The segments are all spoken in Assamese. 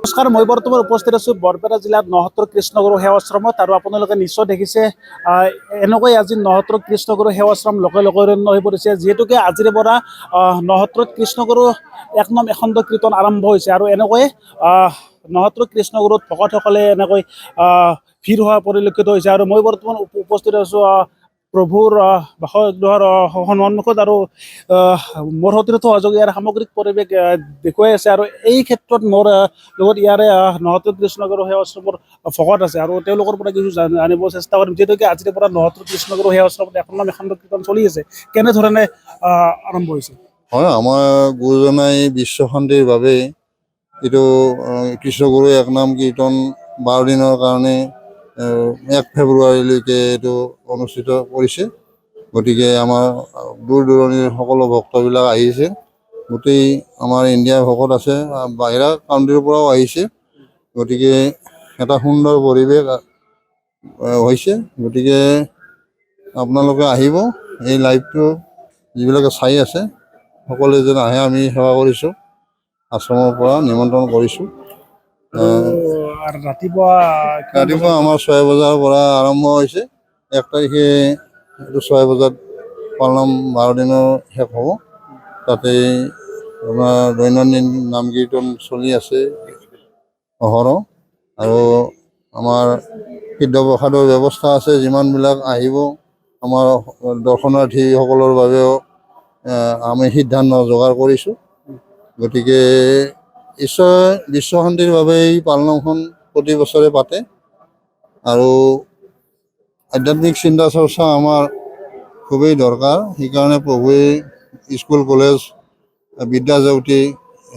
নমস্কাৰ, মই বৰ্তমান উপস্থিত আছোঁ বৰপেটা জিলাৰ নহতৰ কৃষ্ণগুৰু সেৱাশ্ৰমত। আৰু আপোনালোকে নিশ্চয় দেখিছে এনেকৈ আজি নহতৰ কৃষ্ণগুৰু সেৱাশ্ৰম লোকাৰণ্য হৈ পৰিছে, যিহেতুকে আজিৰে পৰা নহতৰত কৃষ্ণগুৰু 1 নং এখণ্ড কীৰ্তন আৰম্ভ হৈছে। আৰু এনেকৈ নহতৰ কৃষ্ণগুৰুত ভকতসকলে এনেকৈ ভিৰ হোৱা পৰিলক্ষিত হৈছে। আৰু মই বৰ্তমান উপস্থিত আছোঁ প্ৰভুৰ বাসগৃহৰ সন্মুখত। আৰু মোৰ সতীৰ্থ সহযোগীৰ সামগ্ৰিক পৰিৱেশ দেখুৱাই আছে। আৰু এই ক্ষেত্ৰত মোৰ লগত ইয়াৰে নহতৰ কৃষ্ণগুৰু সেৱাশ্ৰমৰ ভকত আছে, আৰু তেওঁলোকৰ পৰা কিছু জানিব চেষ্টা কৰিম। যিহেতুকে আজিৰ পৰা নহতৰ কৃষ্ণগুৰু সেৱাশ্ৰমত 1 নং এখণ্ড কীৰ্তন চলি আছে, কেনেধৰণে আৰম্ভ হৈছে? হয়, আমাৰ গুৰুজনাই বিশ্ব শান্তিৰ বাবে এইটো কৃষ্ণগুৰু 1 নাম কীৰ্তন 12 দিনৰ কাৰণে 1 ফেব্ৰুৱাৰীলৈকে এইটো অনুষ্ঠিত কৰিছে। গতিকে আমাৰ দূৰ দূৰণিৰ সকলো ভক্তবিলাক আহিছে। গোটেই আমাৰ ইণ্ডিয়াৰ ভকত আছে, বাহিৰা কাউণ্ট্ৰিৰ পৰাও আহিছে। গতিকে এটা সুন্দৰ পৰিৱেশ হৈছে। গতিকে আপোনালোকে আহিব, এই লাইভটো যিবিলাকে চাই আছে সকলোৱে যেন আহে, আমি সেৱা কৰিছোঁ, আশ্ৰমৰ পৰা নিমন্ত্ৰণ কৰিছোঁ। ৰাতিপুৱা আমাৰ 6 বজাৰ পৰা আৰম্ভ হৈছে। 1 তাৰিখে এইটো 6 বজাত পালনাম 12 দিনৰ শেষ হ'ব। তাতে আপোনাৰ দৈনন্দিন নাম কীৰ্তন চলি আছে অহৰহ। আৰু আমাৰ সিদ্ধ প্ৰসাদৰ ব্যৱস্থা আছে। যিমানবিলাক আহিব আমাৰ দৰ্শনাৰ্থীসকলৰ বাবেও আমি সিদ্ধান্ত যোগাৰ কৰিছোঁ। গতিকে ঈশ্বৰে বিশ্ব শান্তিৰ বাবে এই পালনামখন প্ৰতি বছৰে পাতে। আৰু আধ্যাত্মিক চিন্তা চৰ্চা আমাৰ খুবেই দৰকাৰ। সেইকাৰণে প্ৰভুৱে স্কুল কলেজ বিদ্যাজ্যোতি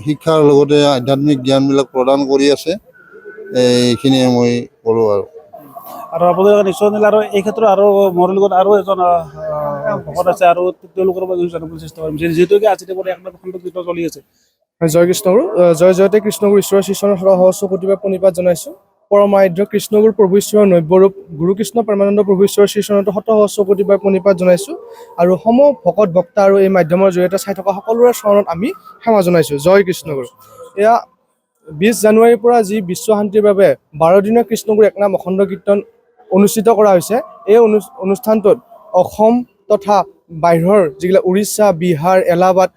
শিক্ষাৰ লগতে আধ্যাত্মিক জ্ঞানবিলাক প্ৰদান কৰি আছে। এইখিনিয়ে মই ক'লোঁ। আৰু আপোনালোকে নিশ্চয় নিলে। আৰু এই ক্ষেত্ৰত আৰু মোৰ লগত আৰু এজন ভকত আছে, আৰু তেওঁলোকৰ পৰা জানিবলৈ চেষ্টা কৰিম, যিহেতুকে আজিৰ পৰা 1 নং এখণ্ড কীৰ্তন চলি আছে। জয় কৃষ্ণগুৰু, জয় জয়তে কৃষ্ণগুৰু ঈশ্বৰৰ শ্ৰীচৰণৰ সহস্ৰ কোটিবাৰ প্ৰণিপাত জনাইছোঁ। পৰমাধ্য কৃষ্ণগুৰু প্ৰভু ঈশ্বৰৰ নব্যৰূপ গুৰু কৃষ্ণ প্ৰেমানন্দ প্ৰভু ঈশ্বৰৰ শ্ৰীচৰণতো শত সহস্ৰ কোটিবাৰ প্ৰণিপাত জনাইছোঁ। আৰু সম ভকত বক্তা আৰু এই মাধ্যমৰ জৰিয়তে চাই থকা সকলোৰে চৰণত আমি সেৱা জনাইছোঁ। জয় কৃষ্ণগুৰু। এয়া 20 জানুৱাৰীৰ পৰা যি বিশ্ব শান্তিৰ বাবে 12 দিনৰ কৃষ্ণগুৰু 1 নাম অখণ্ড কীৰ্তন অনুষ্ঠিত কৰা হৈছে। এই অনুষ্ঠানটোত অসম তথা বাহিৰৰ যিবিলাক উৰিষ্যা, বিহাৰ, এলাহাবাদ,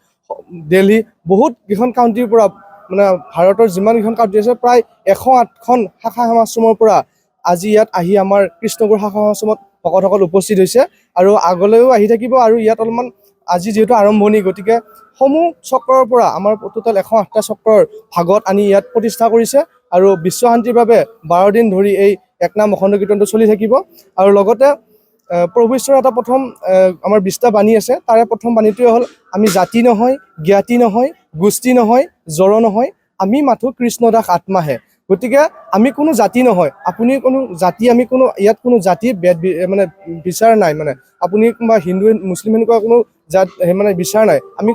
দিল্লী, বহুত কেইখন কাউণ্ট্ৰিৰ পৰা, মানে ভাৰতৰ যিমানকেইখন কাউণ্ট্ৰি আছে প্ৰায় 108খন শাখা সেৱাশ্ৰমৰ পৰা আজি ইয়াত আহি আমাৰ কৃষ্ণগুৰু শাখা সেৱাশ্ৰমত ভকতসকল উপস্থিত হৈছে। আৰু আগলৈও আহি থাকিব। আৰু ইয়াত অলপমান আজি যিহেতু আৰম্ভণি, গতিকে সমূহ চক্ৰৰ পৰা আমাৰ টোটেল 108টা চক্ৰৰ ভাগত আনি ইয়াত প্ৰতিষ্ঠা কৰিছে। আৰু বিশ্ব শান্তিৰ বাবে 12 দিন ধৰি এই 1 নাম অখণ্ড কীৰ্তনটো চলি থাকিব। আৰু লগতে প্ৰভু ঈশ্বৰৰ এটা প্ৰথম আমাৰ 20টা বাণী আছে। তাৰে প্ৰথম বাণীটোৱে হ'ল, আমি জাতি নহয়, জ্ঞাতি নহয়, গোষ্ঠী নহয়, জড় নহয়, আমি মাথো কৃষ্ণ দাস আত্মাহে। গতিকে আমি কোনো জাতি নহয়, আপুনি কোনো জাতি, আমি কোনো ইয়াত কোনো জাতি মানে বিচাৰ নাই। মানে আপুনি বা হিন্দু মুছলিম এনেকুৱা কোনো জাত মানে বিচাৰ নাই। আমি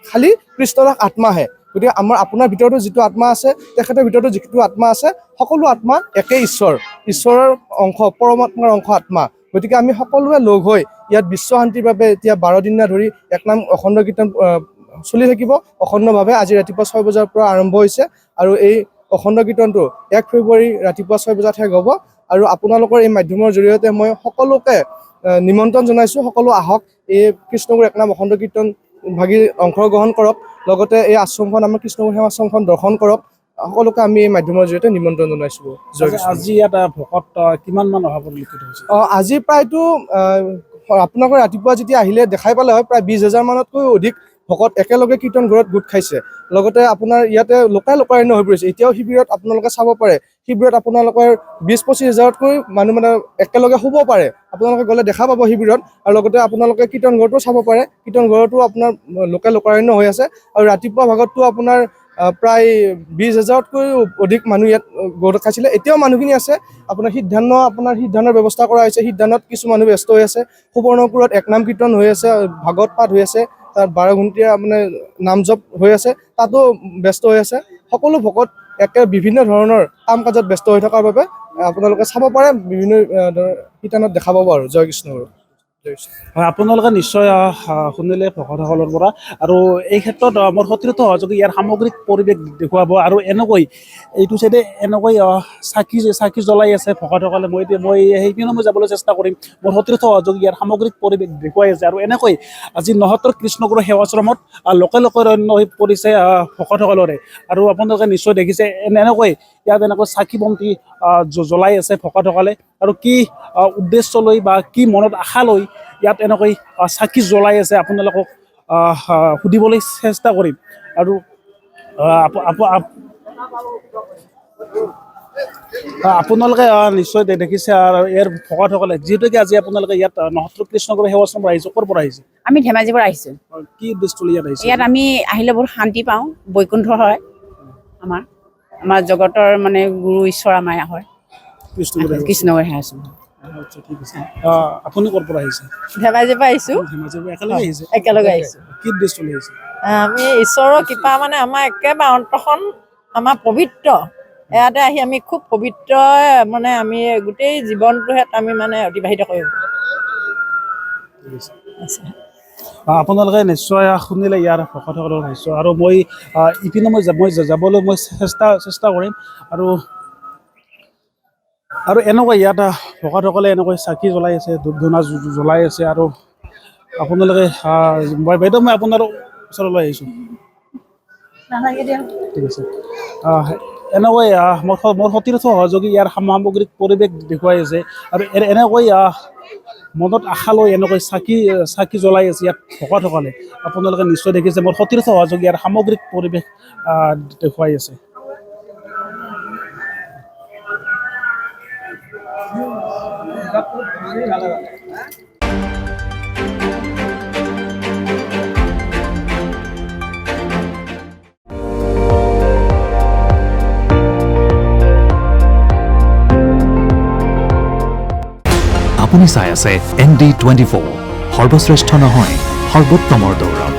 খালি কৃষ্ণদাস আত্মাহে। গতিকে আপোনাৰ ভিতৰতো যিটো আত্মা আছে, তেখেতৰ ভিতৰতো যিটো আত্মা আছে, সকলো আত্মা একে ঈশ্বৰৰ অংশ, পৰমাত্মাৰ অংশ আত্মা। গতিকে আমি সকলোৱে লগ হৈ ইয়াত বিশ্ব শান্তিৰ বাবে এতিয়া 12 দিন ধৰি একনাম অখণ্ড কীৰ্তন চলি থাকিব অখণ্ডভাৱে। আজি ৰাতিপুৱা 6 বজাৰ পৰা আৰম্ভ হৈছে আৰু এই অখণ্ড কীৰ্তনটো 1 ফেব্ৰুৱাৰী ৰাতিপুৱা 6 বজাত শেষ হ'ব। আৰু আপোনালোকৰ এই মাধ্যমৰ জৰিয়তে মই সকলোকে নিমন্ত্ৰণ জনাইছোঁ, সকলো আহক, এই কৃষ্ণগুৰু একনাম অখণ্ড কীৰ্তন ভাগি অংশগ্ৰহণ কৰক, লগতে এই আশ্ৰমখন আমাৰ কৃষ্ণগুৰু সেৱা আশ্ৰমখন দৰ্শন কৰক। সকলোকে আমি এই মাধ্যমৰ জৰিয়তে নিমন্ত্ৰণ জনাইছোঁ। আজি ইয়াত ভকত কিমান মান অহা পৰিলক্ষিত হৈছে? আজি প্ৰায়তো আপোনালোকে ৰাতিপুৱা যেতিয়া আহিলে দেখাই পালে হয়, প্ৰায় 20,000 মানতকৈ অধিক ভকত একেলগে কীৰ্তন ঘৰত গোট খাইছে। লগতে আপোনাৰ ইয়াতে লোকাৰণ্য হৈ পৰিছে। এতিয়াও শিবিৰত আপোনালোকে চাব পাৰে, শিবিৰত আপোনালোকৰ 20-25 হাজাৰতকৈ মানুহ মানে একেলগে শুব পাৰে। আপোনালোকে গ'লে দেখা পাব শিবিৰত। আৰু লগতে আপোনালোকে কীৰ্তন ঘৰতো চাব পাৰে, কীৰ্তন ঘৰতো আপোনাৰ লোকাৰণ্য হৈ আছে। আৰু ৰাতিপুৱা ভাগততো আপোনাৰ প্ৰায় 20,000তকৈ অধিক মানুহ ইয়াত গোট খাইছিলে। এতিয়াও মানুহখিনি আছে। আপোনাৰ সিদ্ধানৰ ব্যৱস্থা কৰা হৈছে। সিদ্ধানত কিছু মানুহ ব্যস্ত হৈ আছে। সুবৰ্ণপুৰত একনাম কীৰ্তন হৈ আছে, ভাগৱত পাঠ হৈ আছে, তাত 12 ঘণ্টীয়া মানে নাম জপ হৈ আছে, তাতো ব্যস্ত হৈ আছে। সকলো ভকত বিভিন্ন ধৰণৰ কাম কাজত ব্যস্ত হৈ থকাৰ বাবে আপোনালোকে চাব পাৰে, বিভিন্ন শিতানত দেখা পাব। আৰু জয় কৃষ্ণগুৰু। হয়, আপোনালোকে নিশ্চয় শুনিলে ভকতসকলৰ পৰা। আৰু এই ক্ষেত্ৰত মোৰ সতীৰ্থ সহযোগী ইয়াৰ সামগ্ৰিক পৰিৱেশ দেখুৱাব। আৰু এনেকৈ এইটো চাইডে এনেকৈ চাকি জ্বলাই আছে ভকতসকলে। মই সেইপিনে মই যাবলৈ চেষ্টা কৰিম। মোৰ সতীৰ্থ সহযোগী ইয়াৰ সামগ্ৰিক পৰিৱেশ দেখুৱাই আছে। আৰু এনেকৈ আজি 69 কৃষ্ণগুৰু সেৱাশ্ৰমত লোকাৰণ্য হৈ পৰিছে ভকতসকলৰে। আৰু আপোনালোকে নিশ্চয় দেখিছে এনেকৈ ইয়াত এনেকৈ চাকি বন্তি জ্বলাই আছে ভকতসকলে। আৰু কি উদ্দেশ্য লৈ বা কি মনত আশা লৈ ইয়াত এনেকৈ চাকি জ্বলাই আছে আপোনালোকক সুধিবলৈ চেষ্টা কৰিম। আৰু আপোনালোকে নিশ্চয় দেখিছে আৰু ইয়াৰ ভকতসকলে, যিহেতুকে আজি আপোনালোকে ইয়াত 69 কৃষ্ণগুৰু সেৱাশ্ৰম আহিছে, ক'ৰ পৰা আহিছে? আমি ধেমাজিৰ পৰা আহিছোঁ। কি উদ্দেশ্য লৈ ইয়াত আহিছে? ইয়াত আমি আহিলে বহুত শান্তি পাওঁ, বৈকুণ্ঠ হয় আমাৰ জগতৰ মানে গুৰু ঈশ্বৰ আমাৰ হয় কৃষ্ণগুৰু সেৱাশ্ৰম। আচ্ছা, ঠিক আছে। আপুনি ক'ৰ পৰা আহিছে? ধেমাজিৰ পৰা আহিছোঁ। ধেমাজিৰ পৰা একেলগে আহিছে? একেলগে আহিছোঁ। কি উদ্দেশ্য লৈ আহিছে? আমি ঈশ্বৰৰ কৃপা মানে আমাৰ একেবাৰে অন্তৰখন আমাৰ পবিত্ৰ। ইয়াতে আহি আমি খুব পবিত্ৰ মানে আমি গোটেই জীৱনটোহে আমি মানে অতিবাহিত কৰিম। আপোনালোকে নিশ্চয় শুনিলে ইয়াৰ ভকতসকলৰ নিশ্চয়। আৰু মই ইপিনে মই যাবলৈ চেষ্টা কৰিম। আৰু এনেকৈ ইয়াত ভকতসকলে এনেকৈ চাকি জ্বলাই আছে, ধূপ ধূনা জ্বলাই আছে। আৰু আপোনালোকে বাইদেউ, মই আপোনাৰ ওচৰলৈ আহিছোঁ। ঠিক আছে। এনেকৈ মোৰ সতীৰ্থ সহযোগী ইয়াৰ সামগ্ৰিক পৰিৱেশ দেখুৱাই আছে। আৰু এনেকৈ মনত আশা লৈ এনেকৈ চাকি জ্বলাই আছে ইয়াত ভকতসকলে। আপোনালোকে নিশ্চয় দেখিছে মোৰ সতীৰ্থ সহযোগী ইয়াৰ সামগ্ৰিক পৰিৱেশ দেখুৱাই আছে। আপুনি চাই আছে ND24, সৰ্বশ্ৰেষ্ঠ নহয় সৰ্বোত্তমৰ দৌৰত।